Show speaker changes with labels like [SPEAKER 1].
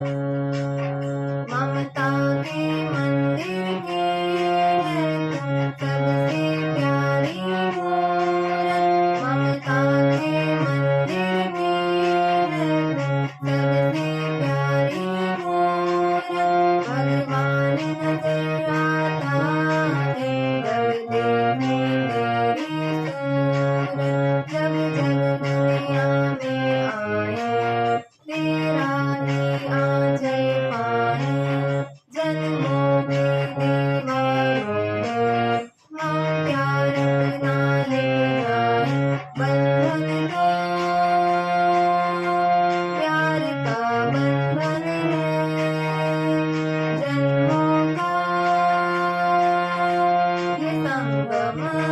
[SPEAKER 1] ममता के मंदिर की है तुम सबसे प्यारी मूरत। ममता के मंदिर की है तुम सबसे प्यारी मूरत। भगवान नजर आता है जब देखे तेरी सूरत। जब जब दुनिया में आए तेरा ही आंचल पाए। जन्मों में दीवारों में हम प्यार अपना ले जाए। बंधन तो प्यार का बंधन है, जन्मों का ये संगम है।